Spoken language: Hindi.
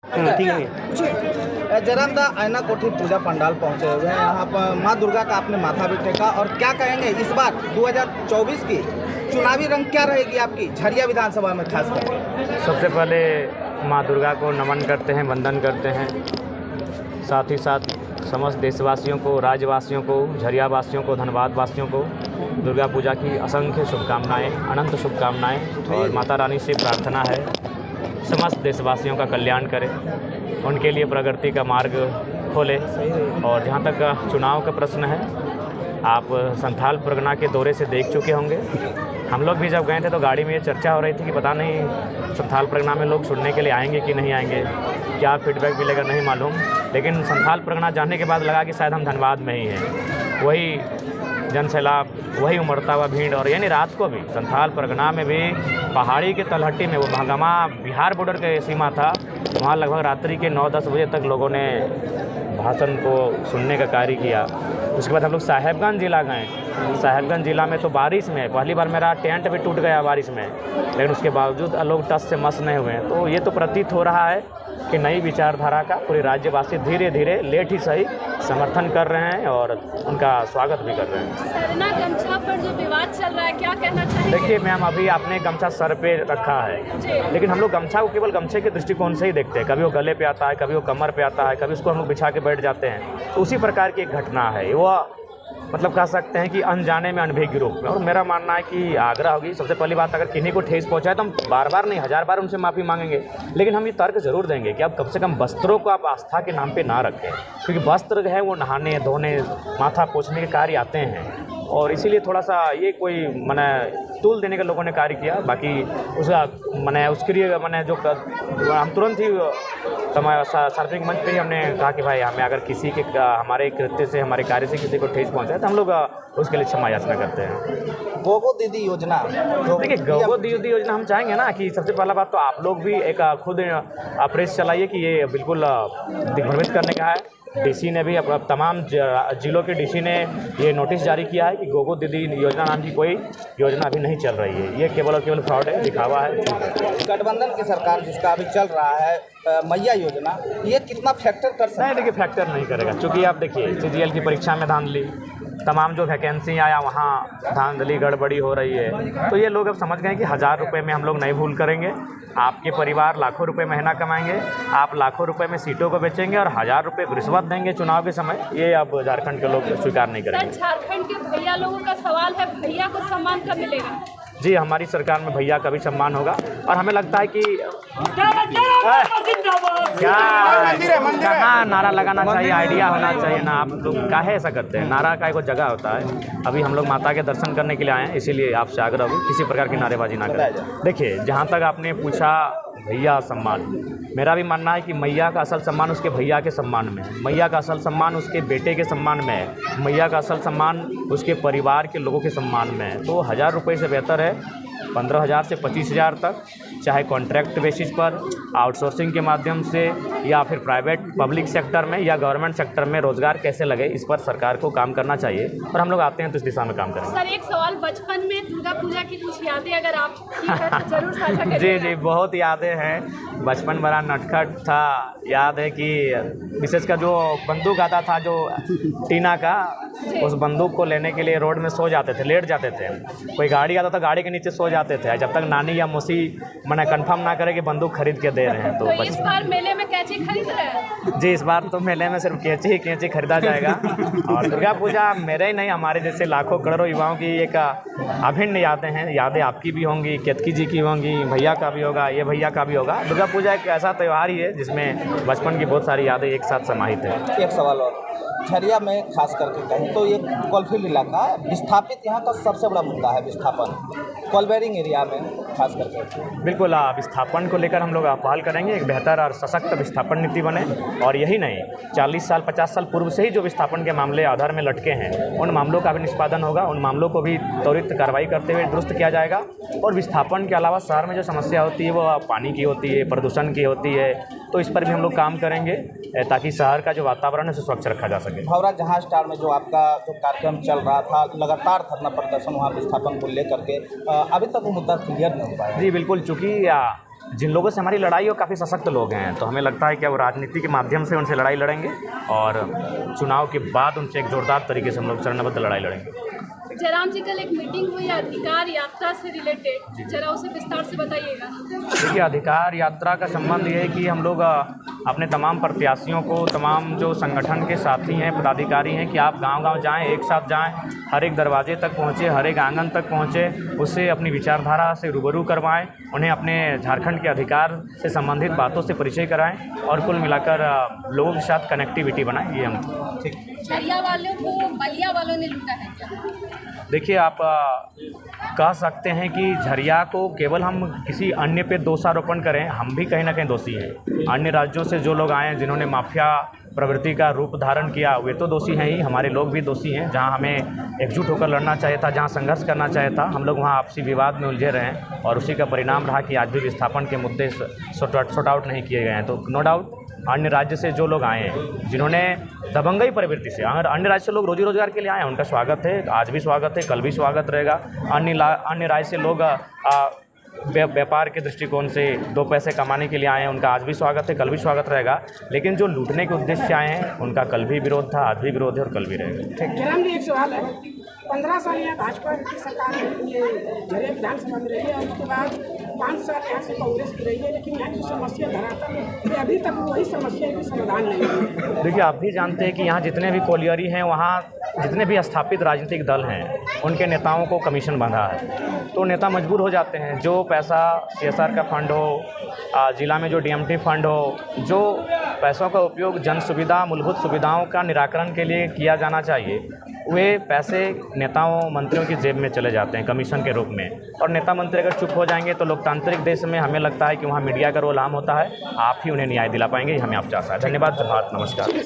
ठीक है। जरामदा आयना कोठी पूजा पंडाल पहुंचे हुए हैं। यहाँ पर माँ दुर्गा का आपने माथा भी टेका, और क्या कहेंगे इस बार 2024 की चुनावी रंग क्या रहेगी आपकी झरिया विधानसभा में खासकर? सबसे पहले माँ दुर्गा को नमन करते हैं, वंदन करते हैं। साथ ही साथ समस्त देशवासियों को, राज्यवासियों को, झरिया वासियों को, धनबाद वासियों को दुर्गा पूजा की असंख्य शुभकामनाएं, अनंत शुभकामनाएं। और माता रानी से प्रार्थना है समस्त देशवासियों का कल्याण करें, उनके लिए प्रगति का मार्ग खोले। और जहाँ तक चुनाव का प्रश्न है, आप संथाल परगना के दौरे से देख चुके होंगे। हम लोग भी जब गए थे तो गाड़ी में ये चर्चा हो रही थी कि पता नहीं संथाल परगना में लोग सुनने के लिए आएंगे कि नहीं आएंगे, क्या फीडबैक मिलेगा नहीं मालूम। लेकिन संथाल परगना जाने के बाद लगा कि शायद हम धनबाद में ही हैं। वही जनसैलाब, वही उमड़ता हुआ भीड़। और यानी रात को भी संथाल परगना में भी पहाड़ी के तलहटी में, वो महगमा बिहार बॉर्डर के सीमा था, वहाँ लगभग रात्रि के 9-10 बजे तक लोगों ने भाषण को सुनने का कार्य किया। उसके बाद हम लोग साहेबगंज ज़िला गए। साहेबगंज ज़िला में तो बारिश में पहली बार मेरा टेंट भी टूट गया बारिश में, लेकिन उसके बावजूद लोग टस से मस नहीं हुए। तो ये तो प्रतीत हो रहा है कि नई विचारधारा का पूरे राज्यवासी धीरे धीरे लेट ही सही समर्थन कर रहे हैं और उनका स्वागत भी कर रहे हैं। सरना गमछा पर जो विवाद चल रहा है, क्या कहना चाहेंगे? देखिए मैम, अभी आपने गमछा सर पे रखा है, लेकिन हम लोग गमछा को केवल गमछे के दृष्टिकोण से ही देखते हैं। कभी वो गले पे आता है, कभी वो कमर पे आता है, कभी उसको हम लोग बिछा के बैठ जाते हैं। तो उसी प्रकार की एक घटना है वो, मतलब कह सकते हैं कि अनजाने में अनभिज्ञ रूप में। और मेरा मानना है कि आग्रह होगी, सबसे पहली बात, अगर किन्हीं को ठेस पहुंचाए तो हम बार बार नहीं 1000 बार उनसे माफ़ी मांगेंगे, लेकिन हम ये तर्क जरूर देंगे कि आप कम से कम वस्त्रों को आप आस्था के नाम पे ना रखें, क्योंकि वस्त्र है वो नहाने धोने माथा पोंछने के कार्य आते हैं। और इसीलिए थोड़ा सा ये कोई मैंने टूल देने के लोगों ने कार्य किया। बाकी उसका मैंने उसके लिए मैंने जो हम तुरंत ही सार्वजनिक मंच पे ही हमने कहा कि भाई हमें अगर किसी के हमारे कृत्य से, हमारे कार्य से किसी को ठेस पहुंचा है तो हम लोग उसके लिए क्षमा याचना करते हैं। गोगो दीदी योजना, देखिए गोगो दीदी योजना हम चाहेंगे ना कि सबसे पहला बात तो आप लोग भी एक खुद प्रेस चलाइए कि ये बिल्कुल दिग्भ्रमित करने का है। डीसी ने भी तमाम जिलों के डीसी ने ये नोटिस जारी किया है कि गोगो दीदी योजना नाम की कोई योजना अभी नहीं चल रही है। ये केवल और केवल फ्रॉड है, दिखावा है। गठबंधन की सरकार जिसका अभी चल रहा है मैया योजना, ये कितना फैक्टर कर सकता है? नहीं, देखिए फैक्टर नहीं करेगा, क्योंकि आप देखिए CGL की परीक्षा में धांधली, तमाम जो वैकेंसी आया वहाँ धांधली गड़बड़ी हो रही है। तो ये लोग अब समझ गए कि 1000 रुपये में हम लोग नहीं भूल करेंगे। आपके परिवार लाखों रुपए महीना कमाएंगे, आप लाखों रुपए में सीटों को बेचेंगे और 1000 रुपये रिश्वत देंगे चुनाव के समय। ये अब झारखंड के लोग स्वीकार नहीं करेंगे। सर, झारखंड के भैया लोगों का सवाल है, भैया को सम्मान कब मिलेगा? जी, हमारी सरकार में भैया का भी सम्मान होगा। और हमें लगता है कि क्या कहाँ नारा लगाना चाहिए, आइडिया होना चाहिए ना। आप लोग काहे ऐसा करते हैं? नारा का एक जगह होता है। अभी हम लोग माता के दर्शन करने के लिए आए हैं, इसीलिए आपसे आग्रह होगी किसी प्रकार की नारेबाजी ना करें। देखिए, जहाँ तक आपने पूछा भैया सम्मान, मेरा भी मानना है कि मैया का असल सम्मान उसके भैया के सम्मान में है। मैया का असल सम्मान उसके बेटे के सम्मान में है। मैया का असल सम्मान उसके परिवार के लोगों के सम्मान में है। तो 1000 रुपये से बेहतर है 15,000 से 25,000 तक, चाहे कॉन्ट्रैक्ट बेसिस पर, आउटसोर्सिंग के माध्यम से, या फिर प्राइवेट पब्लिक सेक्टर में या गवर्नमेंट सेक्टर में रोजगार कैसे लगे, इस पर सरकार को काम करना चाहिए। और हम लोग आते हैं तो इस दिशा में काम करेंगे। सर, एक सवाल, बचपन में दुर्गा पूजा की कुछ यादें अगर आपकी है तो जरूर साझा करिए। जी जी, बहुत यादें हैं। बचपन बड़ा नटखट था। याद है कि विशेषकर जो बंदूक आता था जो टीना का, उस बंदूक को लेने के लिए रोड में सो जाते थे, लेट जाते थे। कोई गाड़ी आता था, गाड़ी के नीचे सो जाते थे, जब तक नानी या मौसी मैंने कंफर्म ना करे कि बंदूक खरीद के दे रहे हैं। तो इस बार मेले में कैंची खरीद रहे हैं? जी, इस बार तो मेले में सिर्फ कैंची खरीदा जाएगा। और दुर्गा पूजा मेरे ही नहीं, हमारे जैसे लाखों करोड़ों युवाओं की एक अभिन्न यादें हैं। यादें आपकी भी होंगी, केतकी जी की होंगी, भैया का भी होगा, ये भैया का भी होगा। दुर्गा पूजा एक ऐसा त्यौहार ही है जिसमें बचपन की बहुत सारी यादें एक साथ समाहित है। एक सवाल और, झरिया में खास करके कहें तो ये कोलफील्ड इलाका विस्थापित, यहाँ का सबसे बड़ा मुद्दा है विस्थापन, कोलबेरिंग एरिया में खास करके। बिल्कुल, विस्थापन को लेकर हम लोग पहल करेंगे, एक बेहतर और सशक्त विस्थापन नीति बने। और यही नहीं, 40 साल 50 साल पूर्व से ही जो विस्थापन के मामले आधार में लटके हैं, उन मामलों का भी निष्पादन होगा। उन मामलों को भी त्वरित कार्रवाई करते हुए दुरुस्त किया जाएगा। और विस्थापन के अलावा शहर में जो समस्या होती है वो पानी की होती है, प्रदूषण की होती है, तो इस पर भी हम लोग काम करेंगे ताकि शहर का जो वातावरण है उसे स्वच्छ रखा जा सके। भवरा जहाज स्टार में जो आपका जो कार्यक्रम चल रहा था, लगातार धरना प्रदर्शन वहाँ विस्थापन को लेकर के, अभी तक वो मुद्दा क्लियर नहीं हो पाया। जी बिल्कुल, चूँकि जिन लोगों से हमारी लड़ाई हो काफ़ी सशक्त लोग हैं, तो हमें लगता है कि अब राजनीति के माध्यम से उनसे लड़ाई लड़ेंगे और चुनाव के बाद उनसे एक ज़ोरदार तरीके से हम लोग चरणबद्ध लड़ाई लड़ेंगे। जयराम जी, कल एक मीटिंग हुई अधिकार यात्रा से रिलेटेड, जरा उसे विस्तार से बताइएगा। देखिए, अधिकार यात्रा का संबंध ये है कि हम लोग अपने तमाम प्रत्याशियों को, तमाम जो संगठन के साथी हैं, पदाधिकारी हैं, कि आप गांव-गांव जाएं, एक साथ जाएं, हर एक दरवाजे तक पहुंचे, हर एक आंगन तक पहुंचे, उससे अपनी विचारधारा से रूबरू करवाएं, उन्हें अपने झारखंड के अधिकार से संबंधित बातों से परिचय कराएं और कुल मिलाकर लोगों के साथ कनेक्टिविटी बनाएं। ये हम झरिया वालों को बलिया वालों ने लूटा है क्या? देखिए, आप कह सकते हैं कि झरिया को केवल हम किसी अन्य पे दोषारोपण करें, हम भी कहीं ना कहीं दोषी हैं। अन्य राज्यों से जो लोग आए हैं, जिन्होंने माफिया प्रवृत्ति का रूप धारण किया, वे तो दोषी हैं ही, हमारे लोग भी दोषी हैं। जहां हमें एकजुट होकर लड़ना चाहिए था, जहां संघर्ष करना चाहिए था, हम लोग वहां आपसी विवाद में उलझे रहे हैं और उसी का परिणाम रहा कि आज भी विस्थापन के मुद्दे सॉर्ट आउट नहीं किए गए हैं। तो नो डाउट अन्य राज्य से जो लोग आए हैं, जिन्होंने दबंगई प्रवृत्ति से, अगर अन्य राज्य से लोग रोजी रोजगार के लिए आए हैं, उनका स्वागत है, आज भी स्वागत है, कल भी स्वागत रहेगा। अन्य राज्य से लोग व्यापार के दृष्टिकोण से 2 पैसे कमाने के लिए आए हैं, उनका आज भी स्वागत है, कल भी स्वागत रहेगा। लेकिन जो लूटने के उद्देश्य से आए हैं, उनका कल भी विरोध था, आज भी विरोध है और कल भी रहेगा। ठीक। जयराम जी, एक सवाल है। 15 साल यहाँ भाजपा की सरकार ये झरिया विधानसभा में रही है और उसके बाद 5 साल यहाँ से कांग्रेस की रही है, लेकिन यहाँ की समस्या धरातल में अभी तक वही समस्या की समाधान नहीं हुई है। देखिए, आप भी जानते हैं कि यहाँ जितने भी कोलियरी हैं, वहाँ जितने भी स्थापित राजनीतिक दल हैं, उनके नेताओं को कमीशन बंधा है, तो नेता मजबूर हो जाते हैं। जो पैसा CSR का फंड हो, जिला में जो DMT फंड हो, जो पैसों का उपयोग जन सुविधा, मूलभूत सुविधाओं का निराकरण के लिए किया जाना चाहिए, वे पैसे नेताओं मंत्रियों की जेब में चले जाते हैं कमीशन के रूप में। और नेता मंत्री अगर चुप हो जाएंगे तो लोकतांत्रिक देश में हमें लगता है कि वहाँ मीडिया का रोल आम होता है, आप ही उन्हें न्याय दिला पाएंगे, ये हमें आप चाहता है। धन्यवाद, जय भारत, नमस्कार।